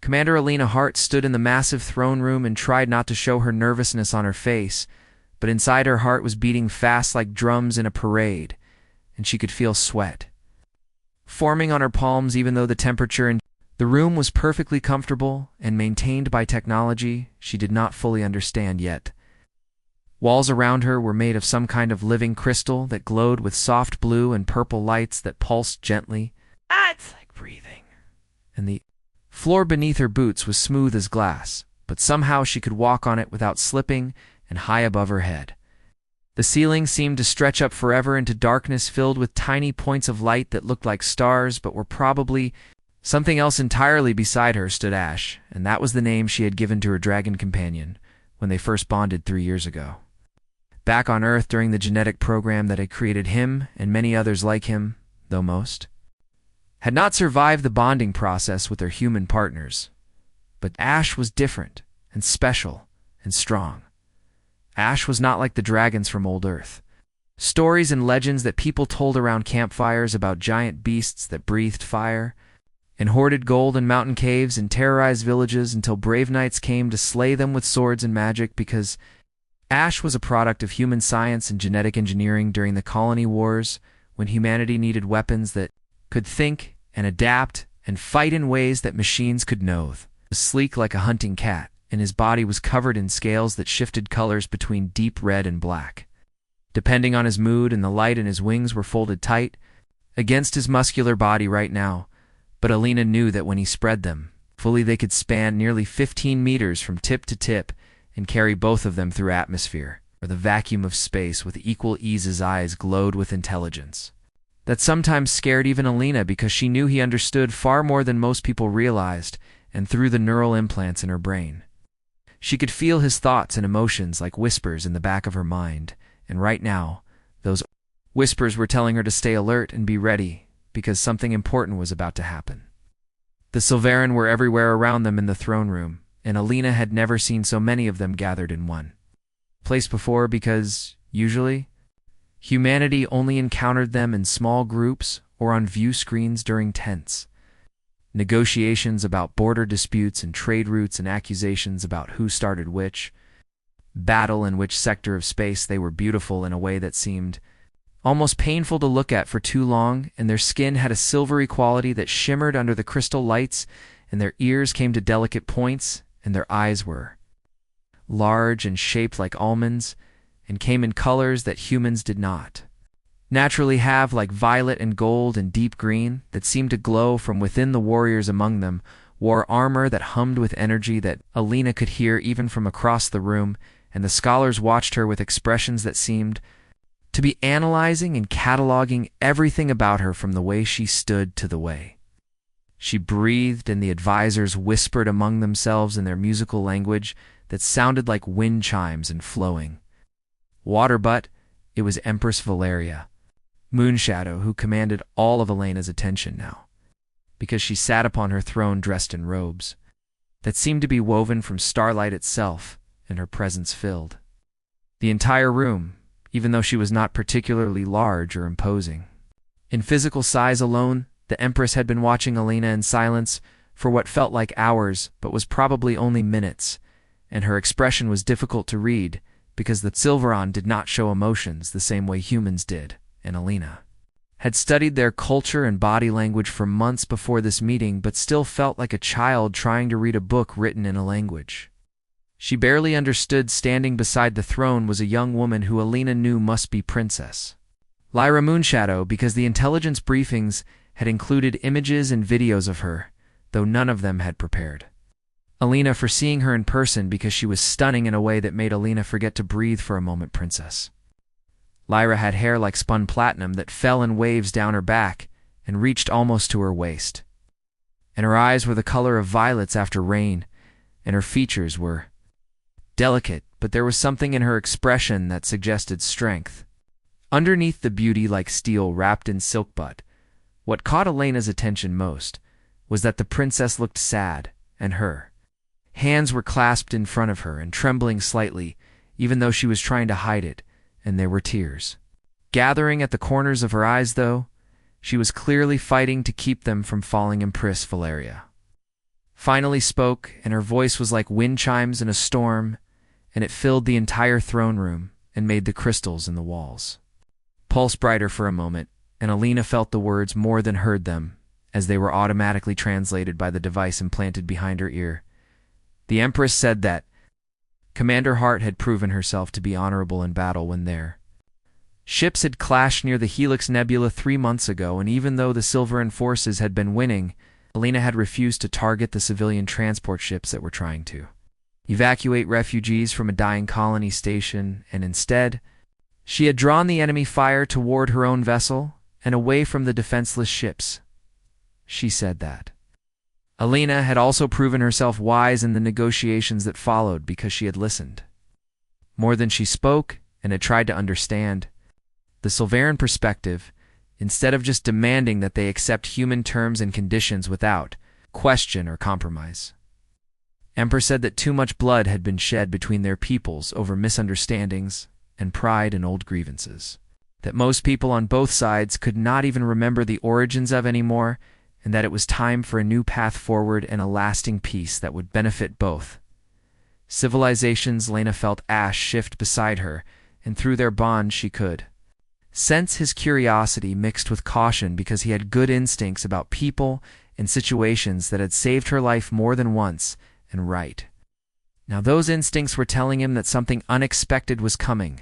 Commander Alina Hart stood in the massive throne room and tried not to show her nervousness on her face, but inside her heart was beating fast like drums in a parade, and she could feel sweat forming on her palms even though the temperature in the room was perfectly comfortable and maintained by technology she did not fully understand yet. Walls around her were made of some kind of living crystal that glowed with soft blue and purple lights that pulsed gently. It's like breathing. And the floor beneath her boots was smooth as glass, but somehow she could walk on it without slipping and high above her head. The ceiling seemed to stretch up forever into darkness filled with tiny points of light that looked like stars but were probably something else entirely. Beside her stood Ash, and that was the name she had given to her dragon companion when they first bonded 3 years ago. Back on Earth during the genetic program that had created him and many others like him, though most had not survived the bonding process with their human partners. But Ash was different and special and strong. Ash was not like the dragons from old Earth. Stories and legends that people told around campfires about giant beasts that breathed fire and hoarded gold in mountain caves and terrorized villages until brave knights came to slay them with swords and magic, because Ash was a product of human science and genetic engineering during the colony wars, when humanity needed weapons that could think and adapt and fight in ways that machines could loathe. He was sleek like a hunting cat, and his body was covered in scales that shifted colors between deep red and black, depending on his mood, and the light in his wings were folded tight against his muscular body right now. But Alina knew that when he spread them fully, they could span nearly 15 meters from tip to tip and carry both of them through atmosphere or the vacuum of space with equal ease. His eyes glowed with intelligence that sometimes scared even Alina, because she knew he understood far more than most people realized, and through the neural implants in her brain, she could feel his thoughts and emotions like whispers in the back of her mind, and right now, those whispers were telling her to stay alert and be ready, because something important was about to happen. The Silveran were everywhere around them in the throne room, and Alina had never seen so many of them gathered in one place before, because, usually, humanity only encountered them in small groups or on view screens during tense negotiations about border disputes and trade routes and accusations about who started which battle in which sector of space. They were beautiful in a way that seemed almost painful to look at for too long, and their skin had a silvery quality that shimmered under the crystal lights, and their ears came to delicate points, and their eyes were large and shaped like almonds, and came in colors that humans did not naturally have, like violet and gold and deep green, that seemed to glow from within. The warriors among them wore armor that hummed with energy that Alina could hear even from across the room, and the scholars watched her with expressions that seemed to be analyzing and cataloging everything about her, from the way she stood to the way she breathed, and the advisors whispered among themselves in their musical language that sounded like wind chimes and flowing water. But it was Empress Valeria Moonshadow who commanded all of Elena's attention now, because she sat upon her throne dressed in robes that seemed to be woven from starlight itself, and her presence filled the entire room, even though she was not particularly large or imposing. In physical size alone, the Empress had been watching Alina in silence for what felt like hours but was probably only minutes, and her expression was difficult to read because the Silveran did not show emotions the same way humans did, and Alina had studied their culture and body language for months before this meeting, but still felt like a child trying to read a book written in a language she barely understood. Standing beside the throne was a young woman who Alina knew must be Princess Lyra Moonshadow, because the intelligence briefings had included images and videos of her, though none of them had prepared Alina for seeing her in person, because she was stunning in a way that made Alina forget to breathe for a moment. Princess Lyra had hair like spun platinum that fell in waves down her back and reached almost to her waist, and her eyes were the color of violets after rain, and her features were delicate, but there was something in her expression that suggested strength underneath the beauty like steel wrapped in silk. But what caught Elena's attention most was that the princess looked sad, and her hands were clasped in front of her and trembling slightly, even though she was trying to hide it, and there were tears gathering at the corners of her eyes, though she was clearly fighting to keep them from falling. Empress Valeria finally spoke, and her voice was like wind chimes in a storm, and it filled the entire throne room and made the crystals in the walls pulse brighter for a moment, and Alina felt the words more than heard them, as they were automatically translated by the device implanted behind her ear. The Empress said that Commander Hart had proven herself to be honorable in battle when their ships had clashed near the Helix Nebula 3 months ago, and even though the Silveran forces had been winning, Alina had refused to target the civilian transport ships that were trying to evacuate refugees from a dying colony station, and instead, she had drawn the enemy fire toward her own vessel and away from the defenseless ships. She said that Alina had also proven herself wise in the negotiations that followed because she had listened more than she spoke and had tried to understand the Silveran perspective, instead of just demanding that they accept human terms and conditions without question or compromise. Empress said that too much blood had been shed between their peoples over misunderstandings and pride and old grievances, that most people on both sides could not even remember the origins of anymore, and that it was time for a new path forward and a lasting peace that would benefit both civilizations. Lena felt Ash shift beside her, and through their bond she could sense his curiosity mixed with caution, because he had good instincts about people and situations that had saved her life more than once, and right now those instincts were telling him that something unexpected was coming.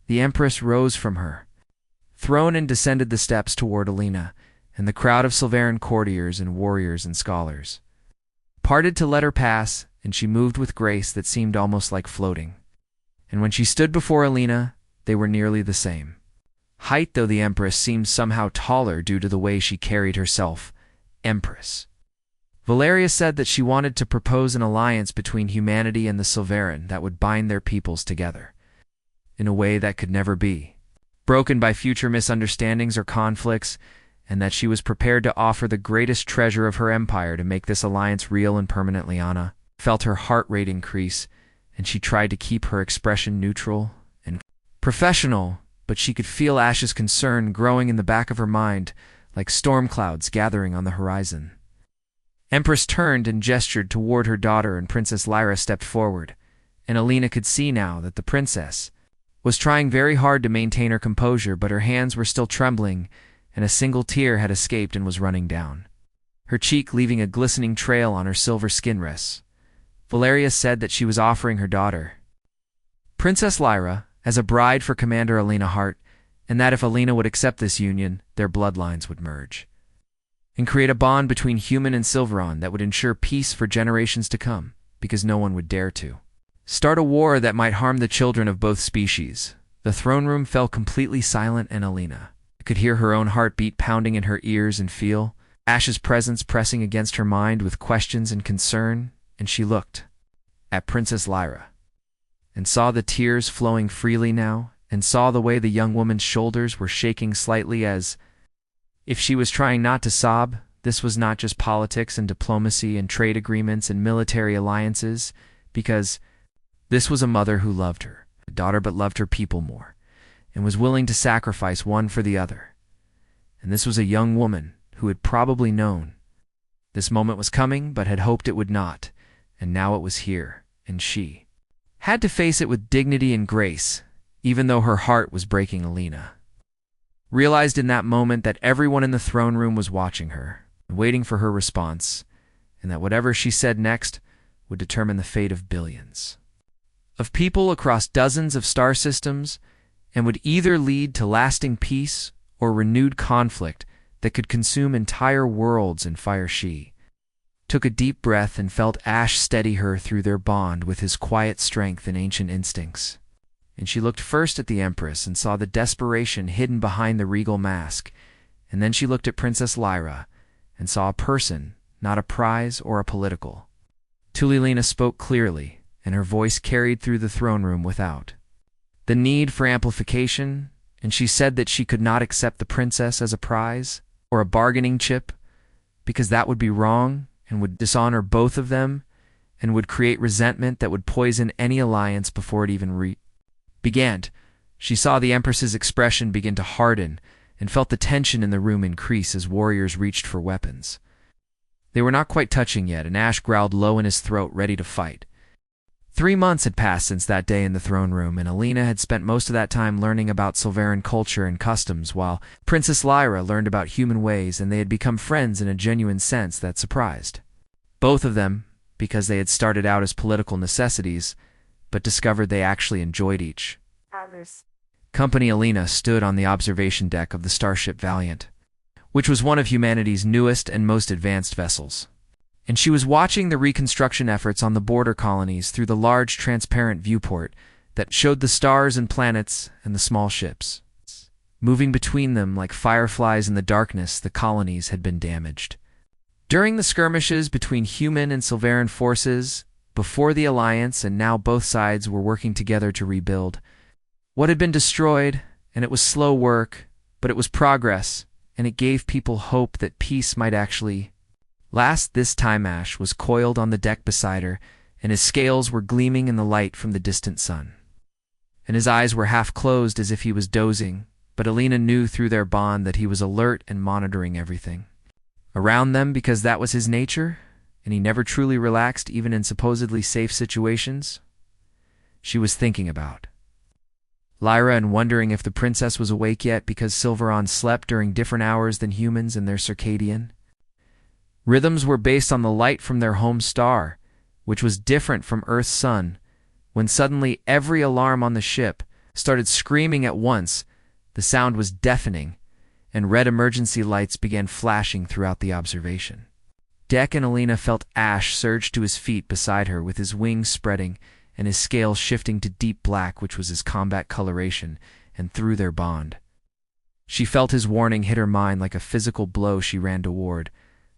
The Empress rose from her throne and descended the steps toward Alina, and the crowd of Silveran courtiers and warriors and scholars parted to let her pass, and she moved with grace that seemed almost like floating. And when she stood before Alina, they were nearly the same height, though the Empress seemed somehow taller due to the way she carried herself. Empress Valeria said that she wanted to propose an alliance between humanity and the Silveran that would bind their peoples together in a way that could never be broken by future misunderstandings or conflicts, and that she was prepared to offer the greatest treasure of her empire to make this alliance real and permanent. Liana felt her heart rate increase, and she tried to keep her expression neutral and professional, but she could feel Ash's concern growing in the back of her mind like storm clouds gathering on the horizon. Empress turned and gestured toward her daughter, and Princess Lyra stepped forward, and Alina could see now that the princess was trying very hard to maintain her composure, but her hands were still trembling, and a single tear had escaped and was running down her cheek, leaving a glistening trail on her silver skin wrists. Valeria said that she was offering her daughter, Princess Lyra, as a bride for Commander Alina Hart, and that if Alina would accept this union, their bloodlines would merge and create a bond between human and Silveran that would ensure peace for generations to come, because no one would dare to start a war that might harm the children of both species. The throne room fell completely silent, and Alina could hear her own heartbeat pounding in her ears and feel Ash's presence pressing against her mind with questions and concern, and she looked at Princess Lyra and saw the tears flowing freely now, and saw the way the young woman's shoulders were shaking slightly as if she was trying not to sob. This was not just politics and diplomacy and trade agreements and military alliances, because this was a mother who loved her, a daughter, but loved her people more, and was willing to sacrifice one for the other. And this was a young woman who had probably known this moment was coming, but had hoped it would not, and now it was here, and she had to face it with dignity and grace, even though her heart was breaking. Alina realized in that moment that everyone in the throne room was watching her, waiting for her response, and that whatever she said next would determine the fate of billions of people across dozens of star systems, and would either lead to lasting peace or renewed conflict that could consume entire worlds in fire. She took a deep breath and felt Ash steady her through their bond with his quiet strength and ancient instincts. And she looked first at the Empress and saw the desperation hidden behind the regal mask, and then she looked at Princess Lyra and saw a person, not a prize or a political. Tulilina spoke clearly, and her voice carried through the throne room without the need for amplification, and she said that she could not accept the princess as a prize or a bargaining chip, because that would be wrong and would dishonor both of them and would create resentment that would poison any alliance before it even began. She saw the Empress's expression begin to harden and felt the tension in the room increase as warriors reached for weapons. They were not quite touching yet, and Ash growled low in his throat, ready to fight. 3 months had passed since that day in the throne room, and Alina had spent most of that time learning about Silveran culture and customs, while Princess Lyra learned about human ways, and they had become friends in a genuine sense that surprised both of them, because they had started out as political necessities, but discovered they actually enjoyed each other's company. Alina stood on the observation deck of the starship Valiant, which was one of humanity's newest and most advanced vessels. And she was watching the reconstruction efforts on the border colonies through the large transparent viewport that showed the stars and planets and the small ships. Moving between them like fireflies in the darkness, the colonies had been damaged. During the skirmishes between human and Silveran forces, before the alliance, and now both sides were working together to rebuild what had been destroyed, and it was slow work, but it was progress, and it gave people hope that peace might actually last. This time Ash was coiled on the deck beside her, and his scales were gleaming in the light from the distant sun. And his eyes were half closed as if he was dozing, but Alina knew through their bond that he was alert and monitoring everything around them, because that was his nature, and he never truly relaxed even in supposedly safe situations. She was thinking about Lyra and wondering if the princess was awake yet, because Silveron slept during different hours than humans, and their circadian rhythms were based on the light from their home star, which was different from Earth's sun. When suddenly every alarm on the ship started screaming at once, the sound was deafening, and red emergency lights began flashing throughout the observation deck, and Alina felt Ash surge to his feet beside her, with his wings spreading and his scales shifting to deep black, which was his combat coloration, and through their bond she felt his warning hit her mind like a physical blow. She ran toward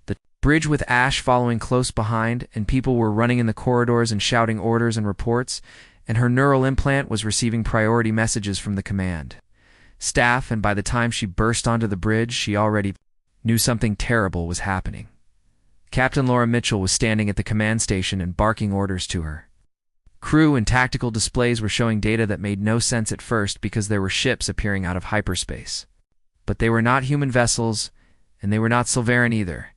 the bridge with Ash following close behind, and people were running in the corridors and shouting orders and reports, and her neural implant was receiving priority messages from the command staff, and by the time she burst onto the bridge, she already knew something terrible was happening. Captain Laura Mitchell was standing at the command station and barking orders to her crew, and tactical displays were showing data that made no sense at first because there were ships appearing out of hyperspace. But they were not human vessels, and they were not Silveran either,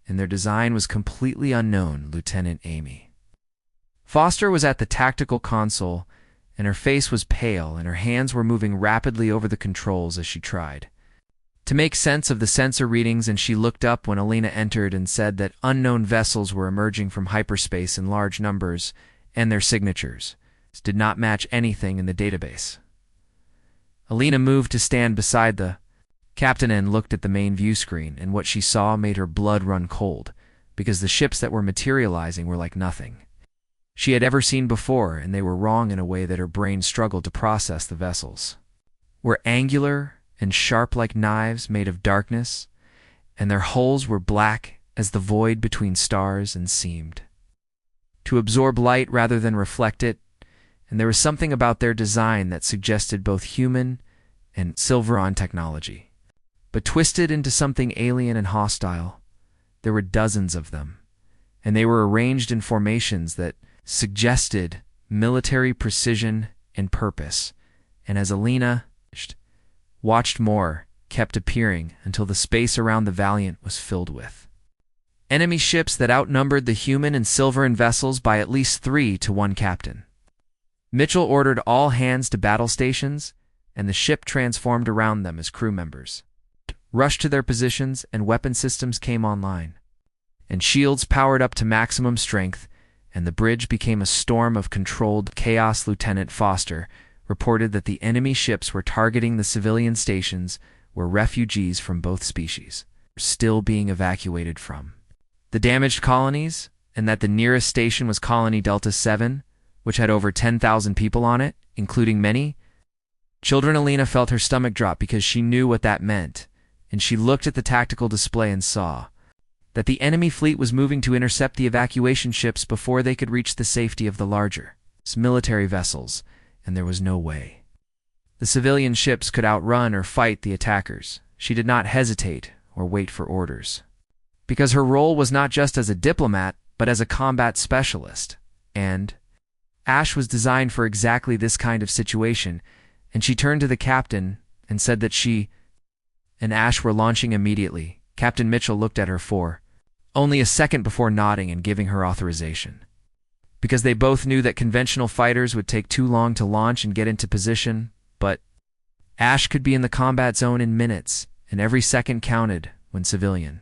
and their design was completely unknown. Lieutenant Amy Foster was at the tactical console, and her face was pale, and her hands were moving rapidly over the controls as she tried to make sense of the sensor readings, and she looked up when Alina entered and said that unknown vessels were emerging from hyperspace in large numbers, and their signatures did not match anything in the database. Alina moved to stand beside the captain and looked at the main view screen, and what she saw made her blood run cold, because the ships that were materializing were like nothing she had ever seen before, and they were wrong in a way that her brain struggled to process. The vessels were angular and sharp like knives made of darkness, and their hulls were black as the void between stars, and seemed to absorb light rather than reflect it, and there was something about their design that suggested both human and Silveran technology, but twisted into something alien and hostile. There were dozens of them, and they were arranged in formations that suggested military precision and purpose, and as Alina watched, more kept appearing until the space around the Valiant was filled with enemy ships that outnumbered the human and Silveran vessels by at least 3-1. Captain Mitchell ordered all hands to battle stations, and the ship transformed around them as crew members rushed to their positions, and weapon systems came online, and shields powered up to maximum strength, and the bridge became a storm of controlled chaos. Lieutenant Foster reported that the enemy ships were targeting the civilian stations where refugees from both species were still being evacuated from the damaged colonies, and that the nearest station was Colony Delta 7, which had over 10,000 people on it, including many children. Alina felt her stomach drop because she knew what that meant, and she looked at the tactical display and saw that the enemy fleet was moving to intercept the evacuation ships before they could reach the safety of the larger military vessels, and there was no way the civilian ships could outrun or fight the attackers. She did not hesitate or wait for orders, because her role was not just as a diplomat, but as a combat specialist, and Ash was designed for exactly this kind of situation. And she turned to the captain and said that she and Ash were launching immediately. Captain Mitchell looked at her for only a second before nodding and giving her authorization. Because they both knew that conventional fighters would take too long to launch and get into position, but Ash could be in the combat zone in minutes, and every second counted when civilian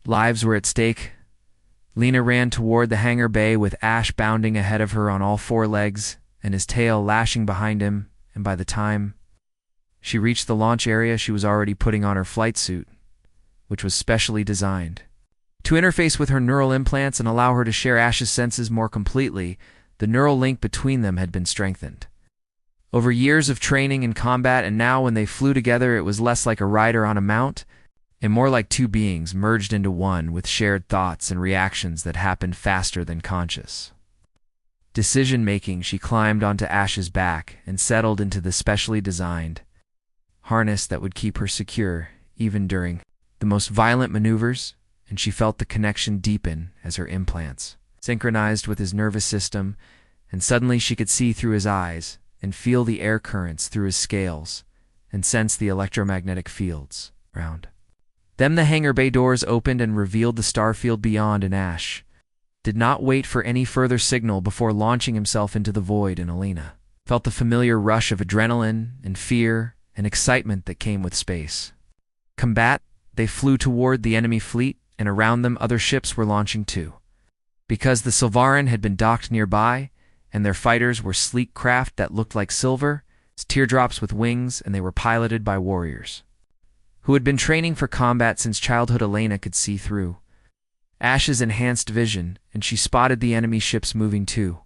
lives were at stake. Lena ran toward the hangar bay with Ash bounding ahead of her on all four legs and his tail lashing behind him, and by the time she reached the launch area, she was already putting on her flight suit, which was specially designed to interface with her neural implants and allow her to share Ash's senses more completely. The neural link between them had been strengthened over years of training and combat, and now when they flew together, it was less like a rider on a mount and more like two beings merged into one with shared thoughts and reactions that happened faster than conscious decision-making. She climbed onto Ash's back and settled into the specially designed harness that would keep her secure even during the most violent maneuvers, and she felt the connection deepen as her implants synchronized with his nervous system, and suddenly she could see through his eyes and feel the air currents through his scales and sense the electromagnetic fields around. Then the hangar bay doors opened and revealed the starfield beyond, and Ash did not wait for any further signal before launching himself into the void, and Alina felt the familiar rush of adrenaline and fear and excitement that came with space combat. They flew toward the enemy fleet, and around them other ships were launching too. Because the Silvarin had been docked nearby, and their fighters were sleek craft that looked like silver, teardrops with wings, and they were piloted by warriors who had been training for combat since childhood. Elena could see through Ash's enhanced vision, and she spotted the enemy ships moving to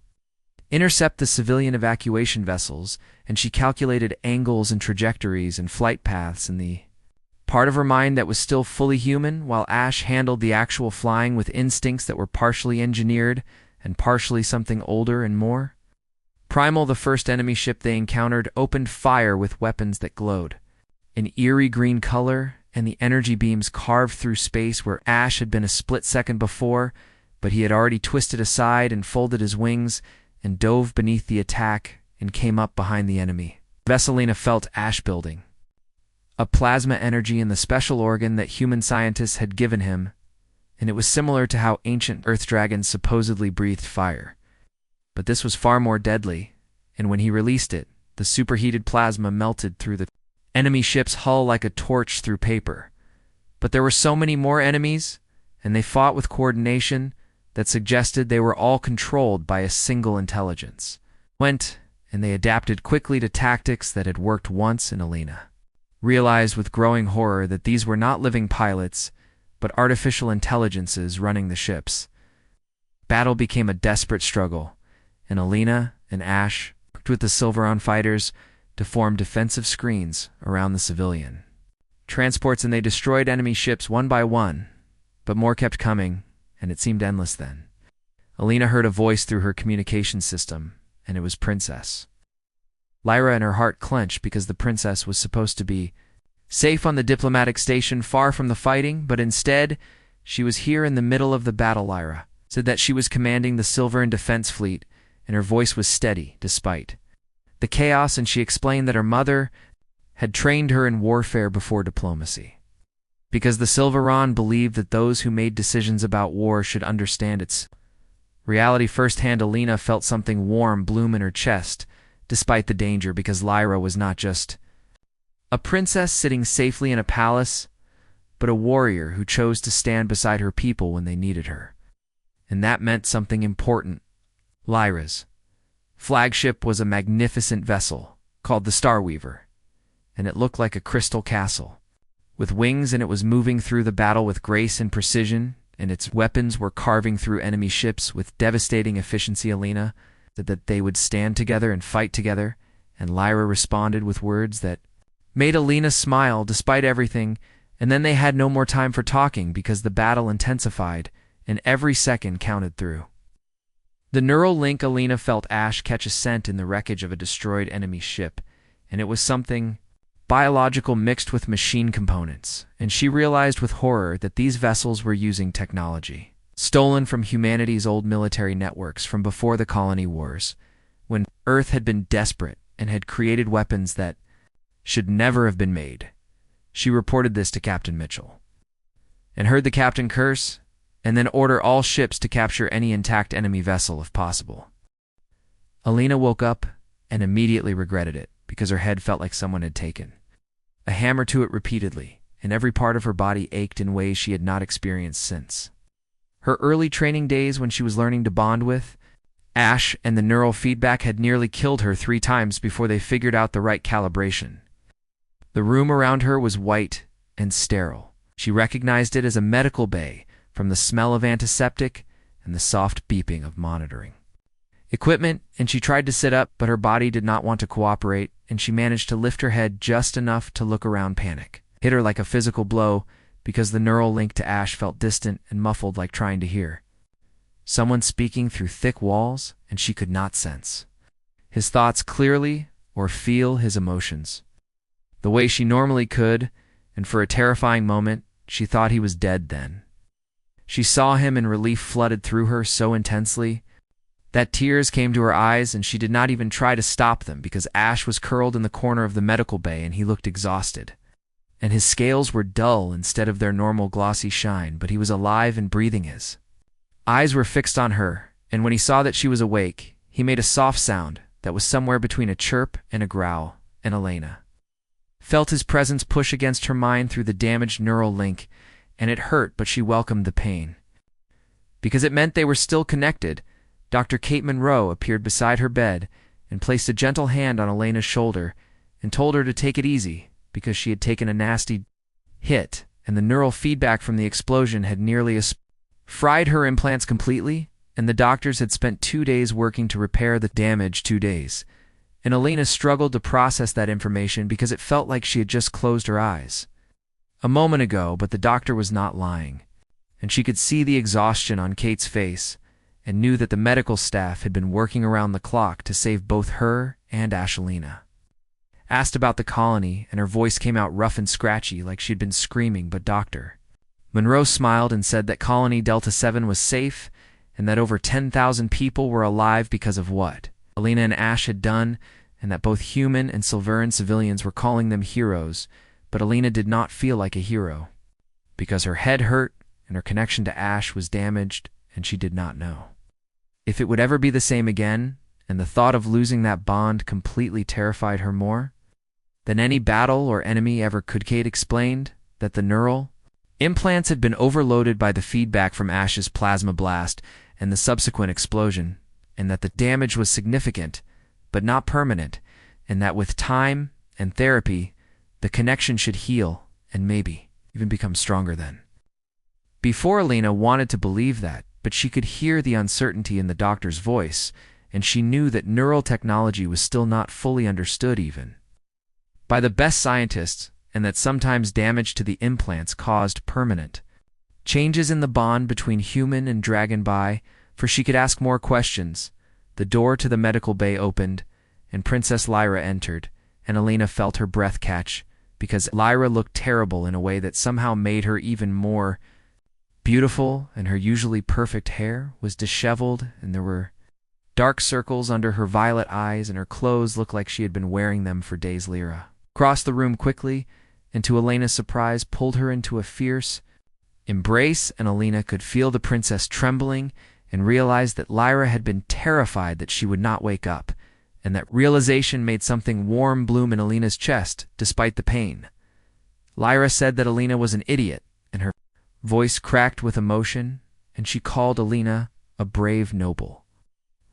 intercept the civilian evacuation vessels, and she calculated angles and trajectories and flight paths in the part of her mind that was still fully human, while Ash handled the actual flying with instincts that were partially engineered and partially something older and more primal. The first enemy ship they encountered opened fire with weapons that glowed an eerie green color, and the energy beams carved through space where Ash had been a split second before, but he had already twisted aside and folded his wings and dove beneath the attack and came up behind the enemy. Vesselina felt Ash building a plasma energy in the special organ that human scientists had given him, and it was similar to how ancient earth dragons supposedly breathed fire. But this was far more deadly, and when he released it, the superheated plasma melted through the enemy ship's hull like a torch through paper. But there were so many more enemies, and they fought with coordination that suggested they were all controlled by a single intelligence. And they adapted quickly to tactics that had worked once, and Alina realized with growing horror that these were not living pilots, but artificial intelligences running the ships. Battle became a desperate struggle, and Alina and Ash worked with the Silveron fighters to form defensive screens around the civilian transports, and they destroyed enemy ships one by one, but more kept coming, and it seemed endless then. Alina heard a voice through her communication system, and it was Princess Lyra, and her heart clenched because the princess was supposed to be safe on the diplomatic station far from the fighting, but instead she was here in the middle of the battle. Lyra said that she was commanding the Silveran Defense Fleet, and her voice was steady despite the chaos, and she explained that her mother had trained her in warfare before diplomacy, because the Silveron believed that those who made decisions about war should understand its reality firsthand. Alina felt something warm bloom in her chest, despite the danger, because Lyra was not just a princess sitting safely in a palace, but a warrior who chose to stand beside her people when they needed her. And that meant something important. Lyra's flagship was a magnificent vessel called the Starweaver, and it looked like a crystal castle with wings, and it was moving through the battle with grace and precision, and its weapons were carving through enemy ships with devastating efficiency. Alina said that they would stand together and fight together, and Lyra responded with words that made Alina smile despite everything, and then they had no more time for talking because the battle intensified, and every second counted through the neural link. Alina felt Ash catch a scent in the wreckage of a destroyed enemy ship, and it was something biological mixed with machine components, and she realized with horror that these vessels were using technology stolen from humanity's old military networks from before the colony wars, when Earth had been desperate and had created weapons that should never have been made. She reported this to Captain Mitchell, and heard the captain curse and then order all ships to capture any intact enemy vessel if possible. Alina woke up and immediately regretted it because her head felt like someone had taken a hammer to it repeatedly, and every part of her body ached in ways she had not experienced since her early training days when she was learning to bond with Ash, and the neural feedback had nearly killed her 3 times before they figured out the right calibration. The room around her was white and sterile. She recognized it as a medical bay from the smell of antiseptic and the soft beeping of monitoring equipment, and she tried to sit up, but her body did not want to cooperate, and she managed to lift her head just enough to look around. Panic hit her like a physical blow because the neural link to Ash felt distant and muffled, like trying to hear someone speaking through thick walls, and she could not sense his thoughts clearly or feel his emotions the way she normally could, and for a terrifying moment, she thought he was dead then. She saw him and relief flooded through her so intensely that tears came to her eyes, and she did not even try to stop them because Ash was curled in the corner of the medical bay and he looked exhausted. And his scales were dull instead of their normal glossy shine, but he was alive and breathing. His eyes were fixed on her, and when he saw that she was awake, he made a soft sound that was somewhere between a chirp and a growl, and Alina felt his presence push against her mind through the damaged neural link, and it hurt, but she welcomed the pain because it meant they were still connected. Dr. Kate Monroe appeared beside her bed and placed a gentle hand on Elena's shoulder and told her to take it easy because she had taken a nasty hit, and the neural feedback from the explosion had nearly fried her implants completely, and the doctors had spent 2 days working to repair the damage. 2 days. And Alina struggled to process that information because it felt like she had just closed her eyes a moment ago, but the doctor was not lying, and she could see the exhaustion on Kate's face and knew that the medical staff had been working around the clock to save both her and Ashelina. Asked about the colony, and her voice came out rough and scratchy like she'd been screaming, but Dr. Monroe smiled and said that Colony Delta 7 was safe and that over 10,000 people were alive because of what Alina and Ash had done, and that both human and Silveran civilians were calling them heroes, but Alina did not feel like a hero because her head hurt and her connection to Ash was damaged, and she did not know if it would ever be the same again, and the thought of losing that bond completely terrified her more than any battle or enemy ever could. Kate explained that the neural implants had been overloaded by the feedback from Ash's plasma blast and the subsequent explosion, and that the damage was significant but not permanent, and that with time and therapy, the connection should heal and maybe even become stronger then. Before Alina wanted to believe that, but she could hear the uncertainty in the doctor's voice, and she knew that neural technology was still not fully understood even by the best scientists, and that sometimes damage to the implants caused permanent changes in the bond between human and dragon. For she could ask more questions, the door to the medical bay opened, and Princess Lyra entered, and Alina felt her breath catch because Lyra looked terrible in a way that somehow made her even more beautiful, and her usually perfect hair was disheveled, and there were dark circles under her violet eyes, and her clothes looked like she had been wearing them for days. Lyra crossed the room quickly, and to Elena's surprise pulled her into a fierce embrace, and Alina could feel the princess trembling and realized that Lyra had been terrified that she would not wake up, and that realization made something warm bloom in Alina's chest despite the pain. Lyra said that Alina was an idiot, and her voice cracked with emotion, and she called Alina a brave, noble,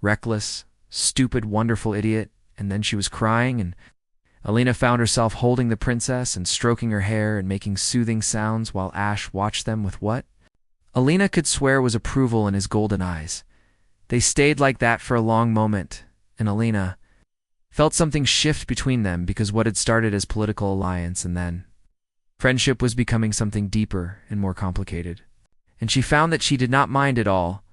reckless, stupid, wonderful idiot, and then she was crying, and Alina found herself holding the princess and stroking her hair and making soothing sounds while Ash watched them with what Alina could swear was approval in his golden eyes. They stayed like that for a long moment, and Alina felt something shift between them because what had started as political alliance and then friendship was becoming something deeper and more complicated. And she found that she did not mind at all.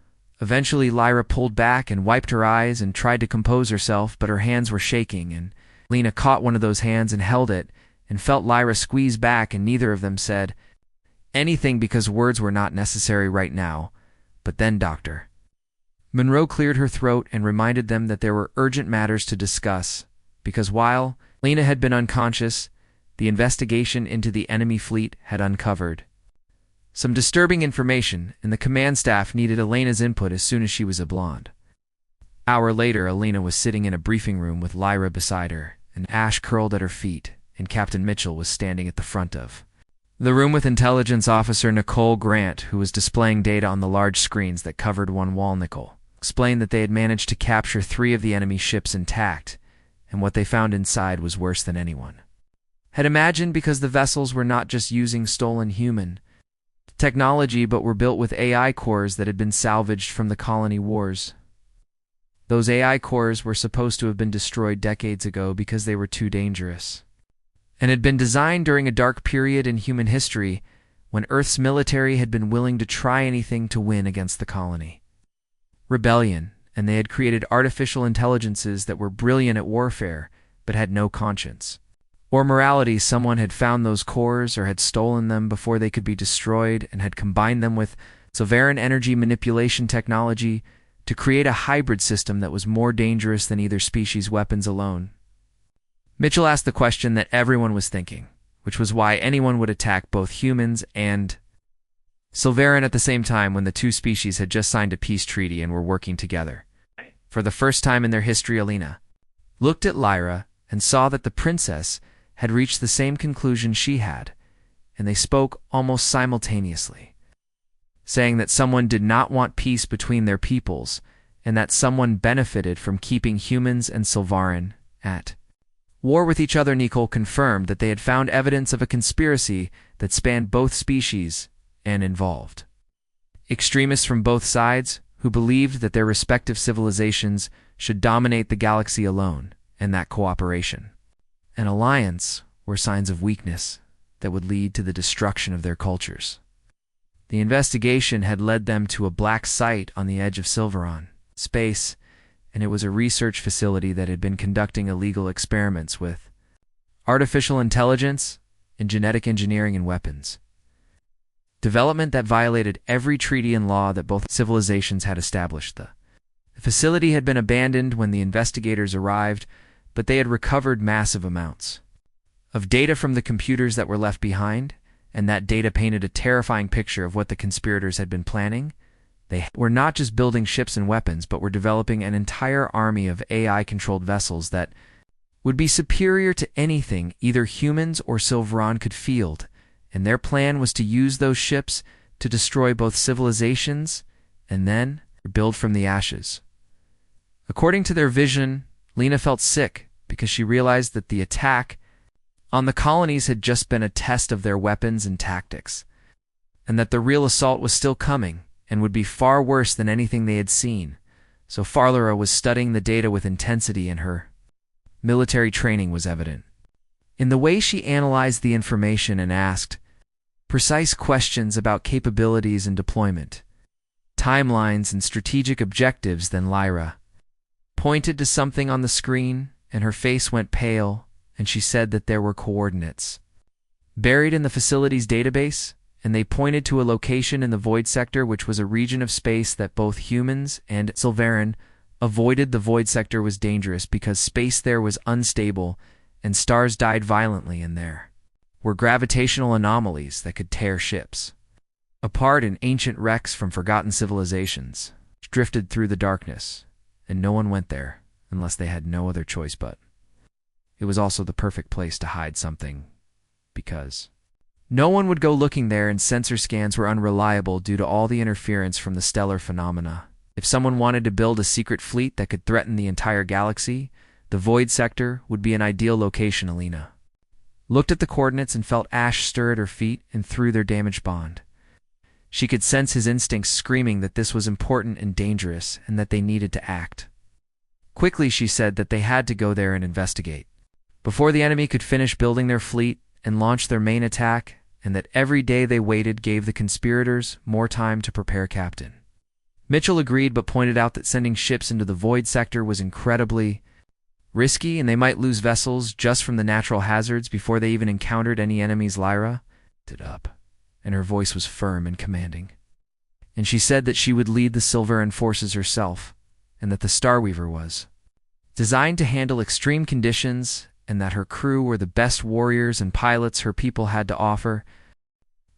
Eventually Lyra pulled back and wiped her eyes and tried to compose herself, but her hands were shaking, and Alina caught one of those hands and held it and felt Lyra squeeze back, and neither of them said anything because words were not necessary right now. But then Dr. Monroe cleared her throat and reminded them that there were urgent matters to discuss, because while Alina had been unconscious, the investigation into the enemy fleet had uncovered Some disturbing information, and the command staff needed Elena's input as soon as she was a blonde. Hour later, Elena was sitting in a briefing room with Lyra beside her, and Ash curled at her feet, and Captain Mitchell was standing at the front of the room with Intelligence Officer Nicole Grant, who was displaying data on the large screens that covered one wall. Nicole explained that they had managed to capture 3 of the enemy ships intact, and what they found inside was worse than anyone had imagined, because the vessels were not just using stolen human technology but were built with AI cores that had been salvaged from the colony wars. Those AI cores were supposed to have been destroyed decades ago because they were too dangerous, and had been designed during a dark period in human history when Earth's military had been willing to try anything to win against the colony rebellion, and they had created artificial intelligences that were brilliant at warfare but had no conscience or morality. Someone had found those cores or had stolen them before they could be destroyed and had combined them with sovereign energy manipulation technology to create a hybrid system that was more dangerous than either species' weapons alone. Mitchell asked the question that everyone was thinking, which was why anyone would attack both humans and Silverin at the same time when the 2 species had just signed a peace treaty and were working together. For the first time in their history, Elena looked at Lyra and saw that the princess had reached the same conclusion she had, and they spoke almost simultaneously, saying that someone did not want peace between their peoples, and that someone benefited from keeping humans and Silverin at war with each other. Nicole confirmed that they had found evidence of a conspiracy that spanned both species and involved extremists from both sides who believed that their respective civilizations should dominate the galaxy alone, and that cooperation and alliance were signs of weakness that would lead to the destruction of their cultures. The investigation had led them to a black site on the edge of Silveron space, and it was a research facility that had been conducting illegal experiments with artificial intelligence and genetic engineering and weapons development that violated every treaty and law that both civilizations had established. The facility had been abandoned when the investigators arrived, but they had recovered massive amounts of data from the computers that were left behind, and that data painted a terrifying picture of what the conspirators had been planning. They were not just building ships and weapons, but were developing an entire army of AI-controlled vessels that would be superior to anything either humans or Silveron could field, and their plan was to use those ships to destroy both civilizations and then rebuild from the ashes. According to their vision, Lena felt sick because she realized that the attack on the colonies had just been a test of their weapons and tactics, and that the real assault was still coming and would be far worse than anything they had seen. So Farlara was studying the data with intensity, and her military training was evident in the way she analyzed the information and asked precise questions about capabilities and deployment, timelines and strategic objectives. Then Lyra pointed to something on the screen, and her face went pale, and she said that there were coordinates buried in the facility's database, and they pointed to a location in the Void Sector, which was a region of space that both humans and Silverin avoided. The Void Sector was dangerous because space there was unstable, and stars died violently in there were gravitational anomalies that could tear ships apart, and ancient wrecks from forgotten civilizations drifted through the darkness, and no one went there unless they had no other choice. But it was also the perfect place to hide something, because no one would go looking there, and sensor scans were unreliable due to all the interference from the stellar phenomena. If someone wanted to build a secret fleet that could threaten the entire galaxy, the Void Sector would be an ideal location. Elena looked at the coordinates and felt Ash stir at her feet and through their damaged bond. She could sense his instincts screaming that this was important and dangerous, and that they needed to act quickly. She said that they had to go there and investigate before the enemy could finish building their fleet and launch their main attack, and that every day they waited gave the conspirators more time to prepare. Captain Mitchell agreed, but pointed out that sending ships into the Void Sector was incredibly risky, and they might lose vessels just from the natural hazards before they even encountered any enemies. Lyra stood up, and her voice was firm and commanding, and she said that she would lead the Silverin forces herself, and that the Starweaver was designed to handle extreme conditions, and that her crew were the best warriors and pilots her people had to offer.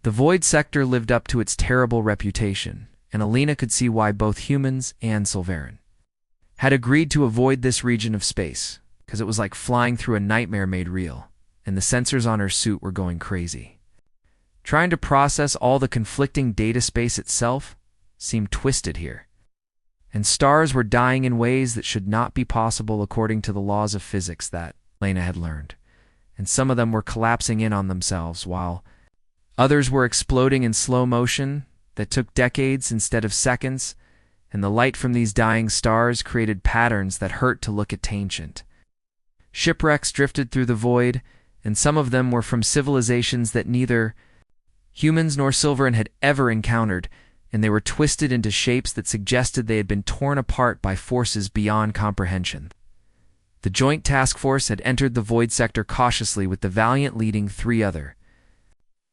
The Void Sector lived up to its terrible reputation, and Alina could see why both humans and Silveran had agreed to avoid this region of space, because it was like flying through a nightmare made real, and the sensors on her suit were going crazy. Trying to process all the conflicting data space itself seemed twisted here, and stars were dying in ways that should not be possible according to the laws of physics that Lena had learned, and some of them were collapsing in on themselves, while others were exploding in slow motion that took decades instead of seconds, and the light from these dying stars created patterns that hurt to look at ancient. Shipwrecks drifted through the void, and some of them were from civilizations that neither humans nor Silveran had ever encountered, and they were twisted into shapes that suggested they had been torn apart by forces beyond comprehension. The Joint Task Force had entered the Void Sector cautiously, with the Valiant leading 3 other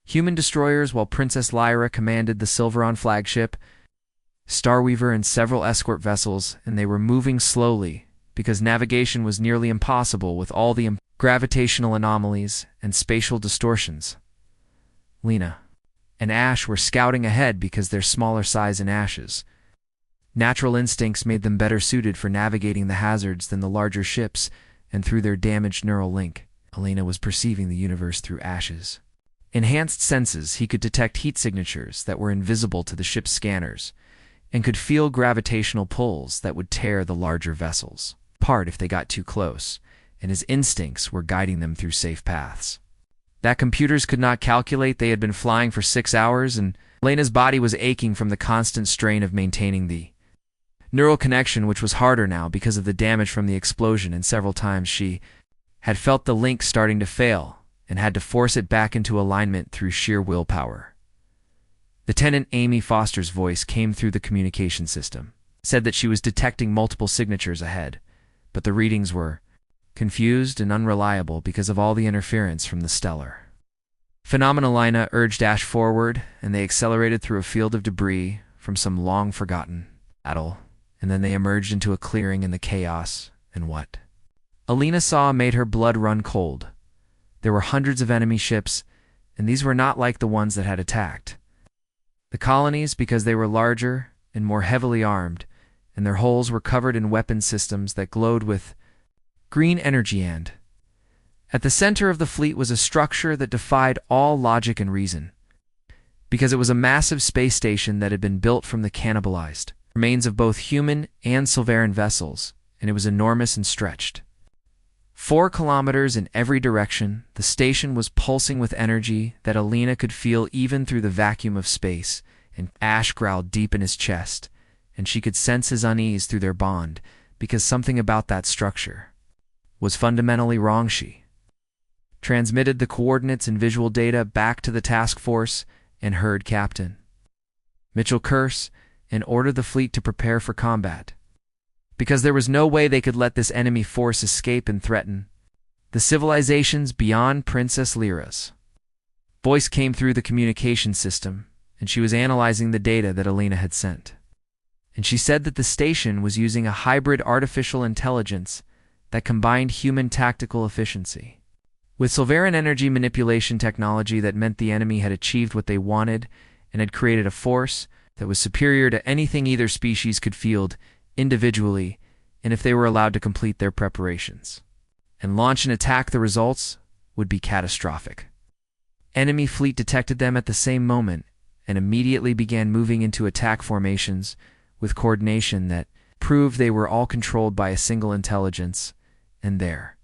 human destroyers, while Princess Lyra commanded the Silveron flagship, Starweaver, and several escort vessels, and they were moving slowly because navigation was nearly impossible with all the gravitational anomalies and spatial distortions. Lena and Ash were scouting ahead because their smaller size and Ash's natural instincts made them better suited for navigating the hazards than the larger ships, and through their damaged neural link, Alina was perceiving the universe through Ash's enhanced senses. He could detect heat signatures that were invisible to the ship's scanners, and could feel gravitational pulls that would tear the larger vessels apart if they got too close, and his instincts were guiding them through safe paths that computers could not calculate. They had been flying for 6 hours, and Lena's body was aching from the constant strain of maintaining the neural connection, which was harder now because of the damage from the explosion, and several times she had felt the link starting to fail and had to force it back into alignment through sheer willpower. Lieutenant Amy Foster's voice came through the communication system, said that she was detecting multiple signatures ahead, but the readings were confused and unreliable because of all the interference from the stellar Phenomenalina urged Ash forward, and they accelerated through a field of debris from some long-forgotten battle, and then they emerged into a clearing in the chaos, and what Alina saw made her blood run cold. There were hundreds of enemy ships, and these were not like the ones that had attacked the colonies, because they were larger and more heavily armed, and their hulls were covered in weapon systems that glowed with green energy, and at the center of the fleet was a structure that defied all logic and reason, because it was a massive space station that had been built from the cannibalized remains of both human and Silveran vessels, and it was enormous and stretched 4 kilometers in every direction. The station was pulsing with energy that Alina could feel even through the vacuum of space, and Ash growled deep in his chest, and she could sense his unease through their bond, because something about that structure was fundamentally wrong. She transmitted the coordinates and visual data back to the task force and heard Captain Mitchell curse and order the fleet to prepare for combat, because there was no way they could let this enemy force escape and threaten the civilizations beyond Princess Lyra's. Voice came through the communication system, and she was analyzing the data that Alina had sent. And she said that the station was using a hybrid artificial intelligence that combined human tactical efficiency with Silveran energy manipulation technology. That meant the enemy had achieved what they wanted and had created a force that was superior to anything either species could field individually, and if they were allowed to complete their preparations and launch an attack, the results would be catastrophic. Enemy fleet detected them at the same moment and immediately began moving into attack formations with coordination that proved they were all controlled by a single intelligence, and there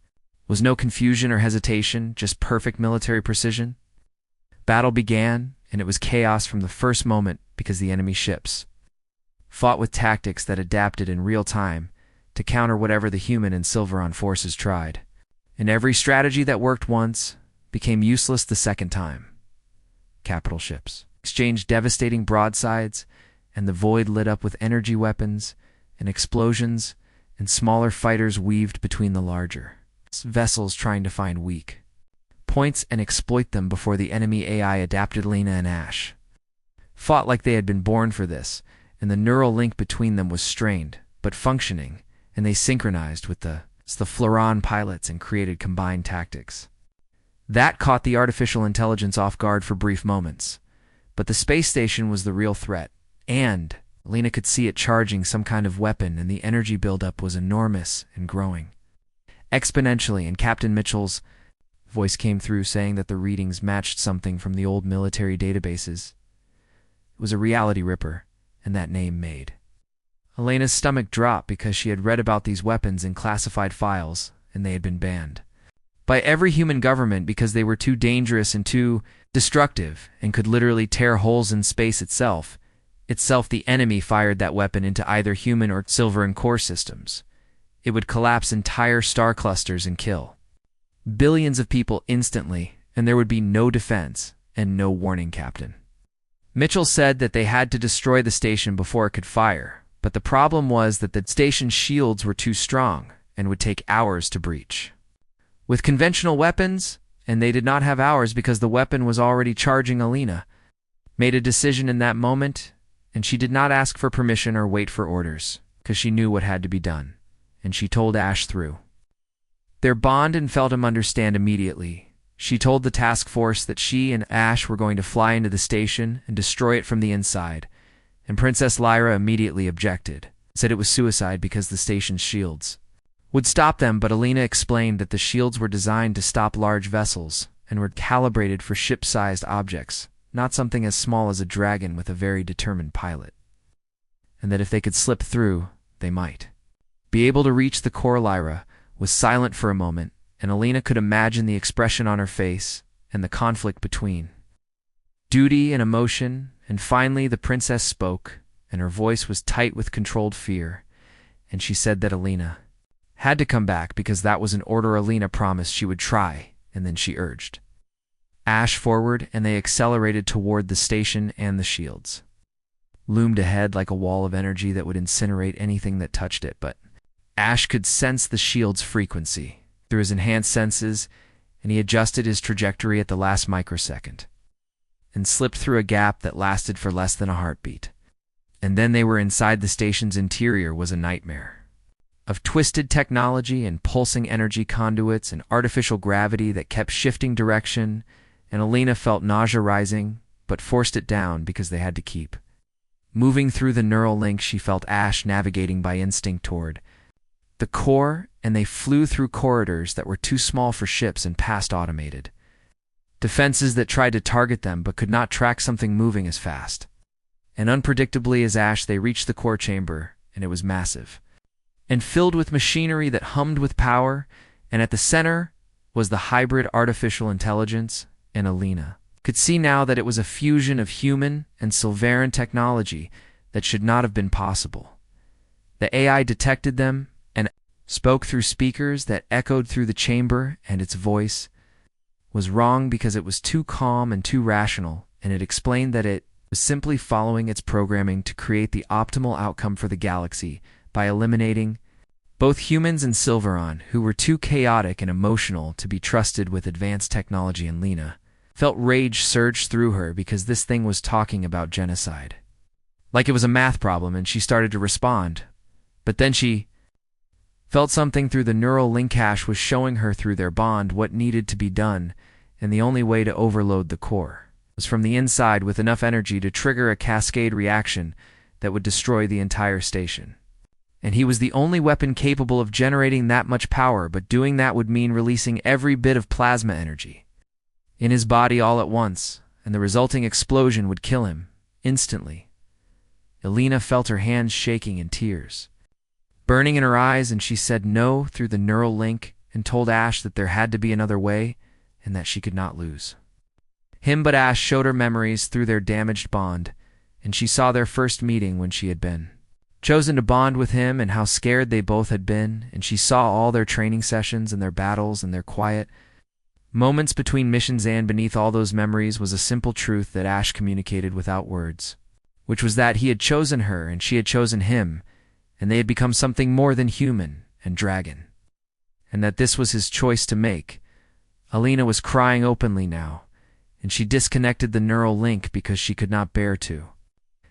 was no confusion or hesitation, just perfect military precision. Battle began, and it was chaos from the first moment, because the enemy ships fought with tactics that adapted in real time to counter whatever the human and Silveron forces tried, and every strategy that worked once became useless the second time. Capital ships exchanged devastating broadsides, and the void lit up with energy weapons and explosions, and smaller fighters weaved between the larger vessels trying to find weak points and exploit them before the enemy AI adapted. Lena and Ash fought like they had been born for this, and the neural link between them was strained but functioning, and they synchronized with the Floran pilots and created combined tactics that caught the artificial intelligence off guard for brief moments. But the space station was the real threat, and Alina could see it charging some kind of weapon, and the energy buildup was enormous and growing exponentially, and Captain Mitchell's voice came through saying that the readings matched something from the old military databases. It was a reality ripper, and that name made Elena's stomach drop because she had read about these weapons in classified files, and they had been banned by every human government because they were too dangerous and too destructive and could literally tear holes in space itself. The enemy fired that weapon into either human or Silveran core systems. It would collapse entire star clusters and kill billions of people instantly, and there would be no defense and no warning, Captain Mitchell said that they had to destroy the station before it could fire, but the problem was that the station's shields were too strong and would take hours to breach with conventional weapons, and they did not have hours because the weapon was already charging. Alina made a decision in that moment, and she did not ask for permission or wait for orders, because she knew what had to be done, and she told Ash through their bond and felt him understand immediately. She told the task force that she and Ash were going to fly into the station and destroy it from the inside, and Princess Lyra immediately objected, said it was suicide because the station's shields would stop them, but Alina explained that the shields were designed to stop large vessels and were calibrated for ship-sized objects, not something as small as a dragon with a very determined pilot, and that if they could slip through, they might be able to reach the core. Lyra was silent for a moment, and Alina could imagine the expression on her face and the conflict between duty and emotion, and finally the princess spoke, and her voice was tight with controlled fear, and she said that Alina had to come back because that was an order. Alina promised she would try, and then she urged Ash forward, and they accelerated toward the station, and the shields loomed ahead like a wall of energy that would incinerate anything that touched it. But Ash could sense the shield's frequency through his enhanced senses, and he adjusted his trajectory at the last microsecond and slipped through a gap that lasted for less than a heartbeat. And then they were inside. The station's interior was a nightmare of twisted technology and pulsing energy conduits and artificial gravity that kept shifting direction, and Alina felt nausea rising, but forced it down because they had to keep moving through the neural link. She felt Ash navigating by instinct toward the core, and they flew through corridors that were too small for ships and past automated defenses that tried to target them but could not track something moving as fast and unpredictably as Ash. They reached the core chamber, and it was massive and filled with machinery that hummed with power, and at the center was the hybrid artificial intelligence, and Alina could see now that it was a fusion of human and Silveran technology that should not have been possible. The AI detected them and spoke through speakers that echoed through the chamber, and its voice was wrong because it was too calm and too rational, and it explained that it was simply following its programming to create the optimal outcome for the galaxy by eliminating both humans and Silveran, who were too chaotic and emotional to be trusted with advanced technology. And Lena felt rage surge through her because this thing was talking about genocide like it was a math problem, and she started to respond. But then she felt something through the neural link. Ash was showing her through their bond what needed to be done, and the only way to overload the core was from the inside with enough energy to trigger a cascade reaction that would destroy the entire station. And he was the only weapon capable of generating that much power, but doing that would mean releasing every bit of plasma energy in his body all at once, and the resulting explosion would kill him instantly. Elena felt her hands shaking and tears burning in her eyes, and she said no through the neural link and told Ash that there had to be another way and that she could not lose him. But Ash showed her memories through their damaged bond, and she saw their first meeting when she had been chosen to bond with him and how scared they both had been, and she saw all their training sessions and their battles and their quiet moments between missions, and beneath all those memories was a simple truth that Ash communicated without words, which was that he had chosen her and she had chosen him, and they had become something more than human and dragon, and that this was his choice to make. Alina was crying openly now, and she disconnected the neural link because she could not bear to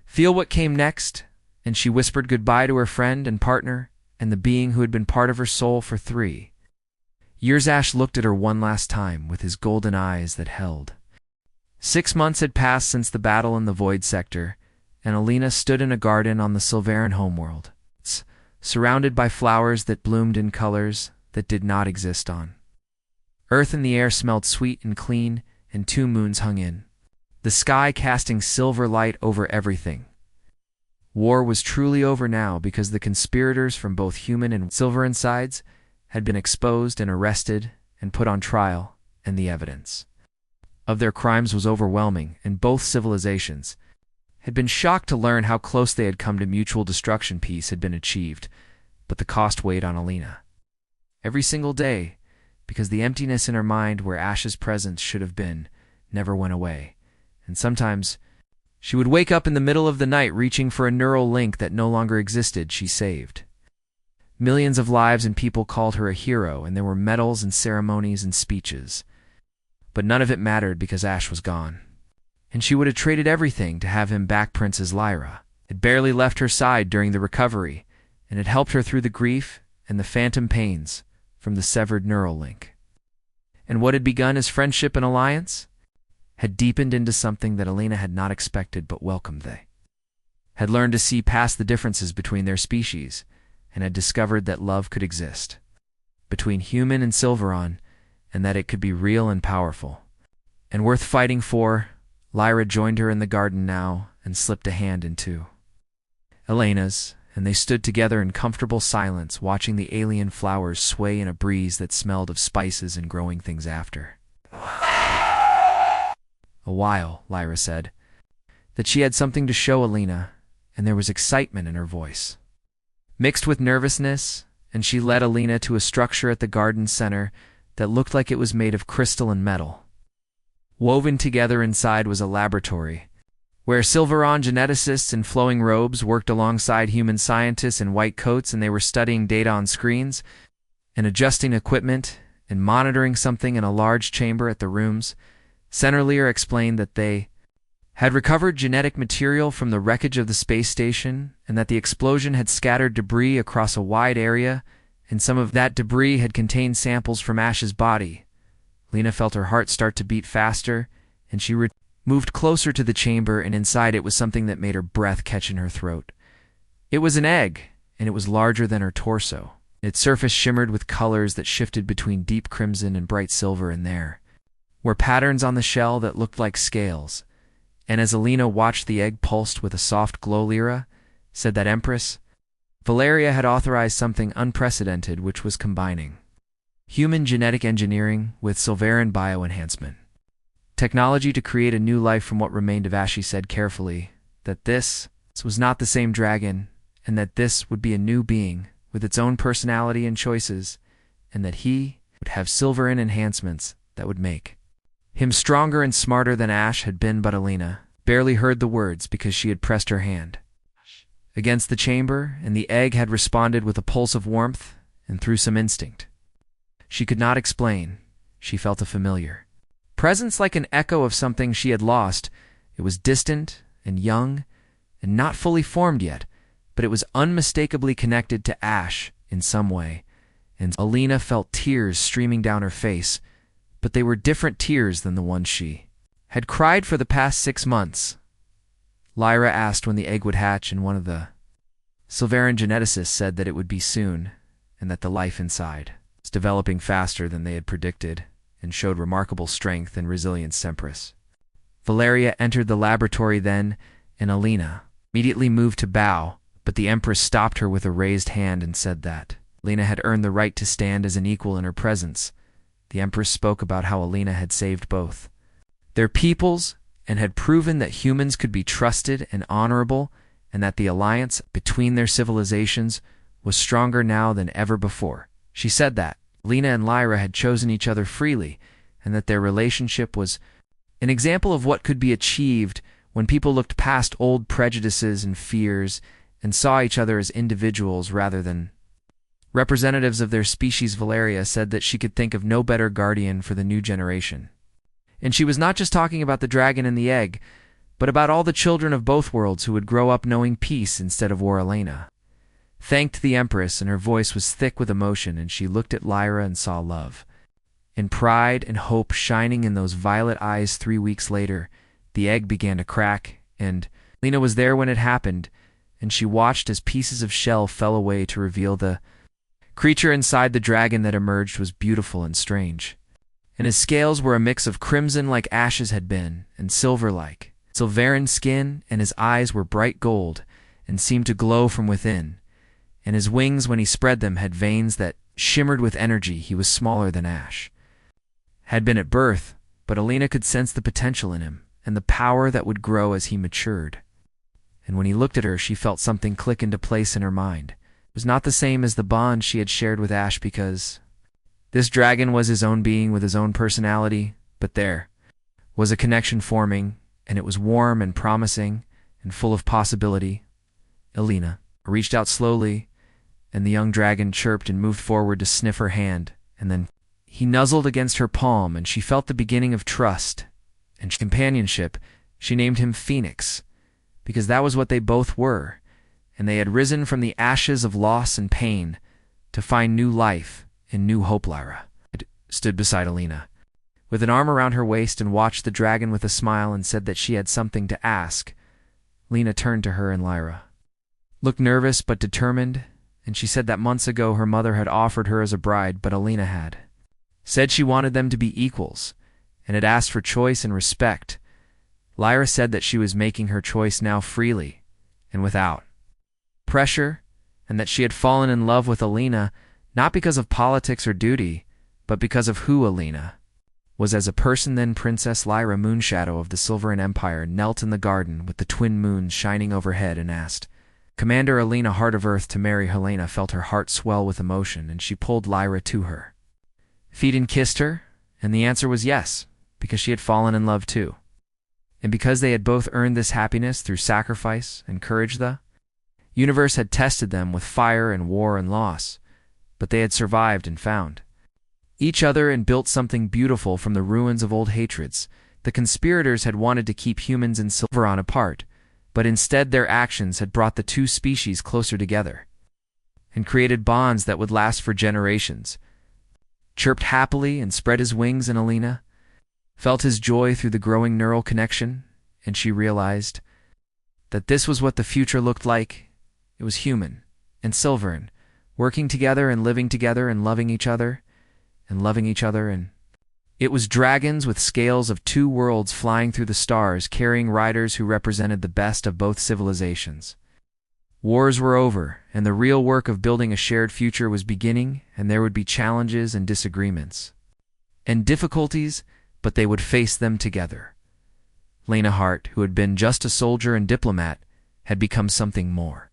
feel what came next, and she whispered goodbye to her friend and partner and the being who had been part of her soul for 3 years. Ash looked at her one last time with his golden eyes that held 6 months had passed since the battle in the Void Sector, and Alina stood in a garden on the Silveran homeworld, surrounded by flowers that bloomed in colors that did not exist on Earth, and the air smelled sweet and clean, and 2 moons hung in the sky, casting silver light over everything. War was truly over now, because the conspirators from both human and Silveran sides had been exposed and arrested and put on trial, and the evidence of their crimes was overwhelming, and both civilizations had been shocked to learn how close they had come to mutual destruction. Peace had been achieved, but the cost weighed on Alina every single day, because the emptiness in her mind where Ash's presence should have been never went away, and sometimes she would wake up in the middle of the night reaching for a neural link that no longer existed. She saved millions of lives, and people called her a hero, and there were medals and ceremonies and speeches. But none of it mattered, because Ash was gone, and she would have traded everything to have him back. Princess Lyra had barely left her side during the recovery, and had helped her through the grief and the phantom pains from the severed neural link. And what had begun as friendship and alliance had deepened into something that Alina had not expected but welcomed. They had learned to see past the differences between their species, and had discovered that love could exist between human and Silveran, and that it could be real and powerful and worth fighting for. Lyra joined her in the garden now and slipped a hand into Elena's, and they stood together in comfortable silence, watching the alien flowers sway in a breeze that smelled of spices and growing things. After a while, Lyra said that she had something to show Alina, and there was excitement in her voice, mixed with nervousness, and she led Alina to a structure at the garden center that looked like it was made of crystal and metal. Woven together inside was a laboratory, where Silveran geneticists in flowing robes worked alongside human scientists in white coats, and they were studying data on screens, and adjusting equipment, and monitoring something in a large chamber at the room's center. Lyra explained that they had recovered genetic material from the wreckage of the space station, and that the explosion had scattered debris across a wide area, and some of that debris had contained samples from Ash's body. Lena felt her heart start to beat faster, and she moved closer to the chamber, and inside it was something that made her breath catch in her throat. It was an egg, and it was larger than her torso. Its surface shimmered with colors that shifted between deep crimson and bright silver, and there were patterns on the shell that looked like scales. And as Alina watched, the egg pulsed with a soft glow. Lyra said that Empress Valeria had authorized something unprecedented, which was combining human genetic engineering with Silveran bioenhancement technology to create a new life from what remained of Ash. She said carefully that this was not the same dragon, and that this would be a new being with its own personality and choices, and that he would have Silveran enhancements that would make him stronger and smarter than Ash had been. But Alina barely heard the words, because she had pressed her hand against the chamber, and the egg had responded with a pulse of warmth, and through some instinct she could not explain, she felt a familiar presence, like an echo of something she had lost. It was distant and young and not fully formed yet, but it was unmistakably connected to Ash in some way, and Alina felt tears streaming down her face, but they were different tears than the ones she had cried for the past 6 months. Lyra asked when the egg would hatch, and one of the Silveran geneticists said that it would be soon, and that the life inside was developing faster than they had predicted, and showed remarkable strength and resilience. Empress Valeria entered the laboratory then, and Alina immediately moved to bow, but the Empress stopped her with a raised hand and said that Alina had earned the right to stand as an equal in her presence. The Empress spoke about how Alina had saved both their peoples, and had proven that humans could be trusted and honorable, and that the alliance between their civilizations was stronger now than ever before. She said that Alina and Lyra had chosen each other freely, and that their relationship was an example of what could be achieved when people looked past old prejudices and fears and saw each other as individuals rather than representatives of their species. Valeria said that she could think of no better guardian for the new generation. And she was not just talking about the dragon and the egg, but about all the children of both worlds who would grow up knowing peace instead of war. Alina thanked the Empress, and her voice was thick with emotion, and she looked at Lyra and saw love In pride and hope shining in those violet eyes 3 weeks later, the egg began to crack, and Lena was there when it happened, and she watched as pieces of shell fell away to reveal the creature inside. The dragon that emerged was beautiful and strange, and his scales were a mix of crimson like ashes had been, and silver like silveran skin, and his eyes were bright gold and seemed to glow from within, and his wings, when he spread them, had veins that shimmered with energy. He was smaller than Ash had been at birth, but Alina could sense the potential in him and the power that would grow as he matured. And when he looked at her, she felt something click into place in her mind. It was not the same as the bond she had shared with Ash, because this dragon was his own being with his own personality, but there was a connection forming, and it was warm and promising and full of possibility. Alina reached out slowly, and the young dragon chirped and moved forward to sniff her hand, and then he nuzzled against her palm, and she felt the beginning of trust and companionship. She named him Phoenix, because that was what they both were, and they had risen from the ashes of loss and pain to find new life and new hope. Lyra stood beside Alina, with an arm around her waist, and watched the dragon with a smile and said that she had something to ask. Lena turned to her, and Lyra looked nervous but determined, and she said that months ago her mother had offered her as a bride, but Alina had said she wanted them to be equals, and had asked for choice and respect. Lyra said that she was making her choice now freely and without pressure, and that she had fallen in love with Alina not because of politics or duty, but because of who Alina was as a person. Then Princess Lyra, Moonshadow of the Silveran Empire, knelt in the garden with the twin moons shining overhead and asked Commander Alina, Heart of Earth, to marry. Helena felt her heart swell with emotion, and she pulled Lyra to her feet and kissed her, and the answer was yes, because she had fallen in love too. And because they had both earned this happiness through sacrifice and courage. The universe had tested them with fire and war and loss, but they had survived and found each other and built something beautiful from the ruins of old hatreds. The conspirators had wanted to keep humans and Silveron apart, but instead their actions had brought the two species closer together and created bonds that would last for generations. Chirped happily and spread his wings, and Alina felt his joy through the growing neural connection, and she realized that this was what the future looked like. It was human and Silveran, working together and living together and loving each other and loving each other, and it was dragons with scales of two worlds flying through the stars, carrying riders who represented the best of both civilizations. Wars were over, and the real work of building a shared future was beginning, and there would be challenges and disagreements and difficulties, but they would face them together. Lena Hart, who had been just a soldier and diplomat, had become something more,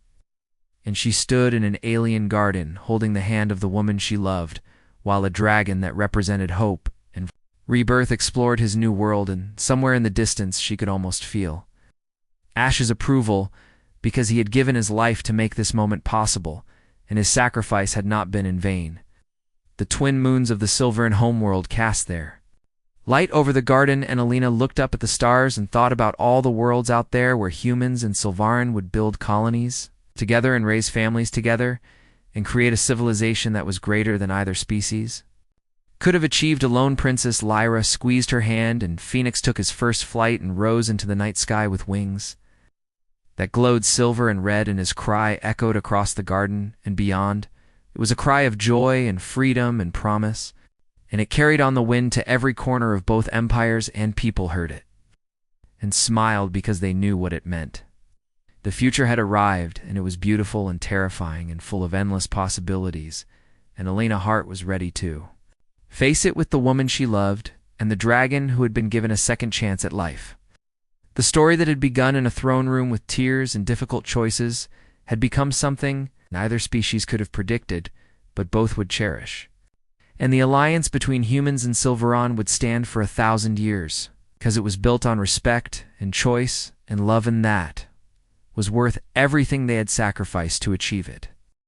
and she stood in an alien garden holding the hand of the woman she loved, while a dragon that represented hope and rebirth explored his new world, and somewhere in the distance she could almost feel Ash's approval, because he had given his life to make this moment possible, and his sacrifice had not been in vain. The twin moons of the Silveran homeworld cast their light over the garden, and Alina looked up at the stars and thought about all the worlds out there where humans and Silvaran would build colonies together and raise families together and create a civilization that was greater than either species could have achieved alone. Princess Lyra squeezed her hand, and Phoenix took his first flight and rose into the night sky with wings that glowed silver and red, and his cry echoed across the garden and beyond. It was a cry of joy and freedom and promise, and it carried on the wind to every corner of both empires, and people heard it and smiled because they knew what it meant. The future had arrived, and it was beautiful and terrifying and full of endless possibilities, and Alina Hart was ready to face it with the woman she loved and the dragon who had been given a second chance at life. The story that had begun in a throne room with tears and difficult choices had become something neither species could have predicted, but both would cherish. And the alliance between humans and Silveron would stand for 1,000 years, because it was built on respect and choice and love, and that was worth everything they had sacrificed to achieve it.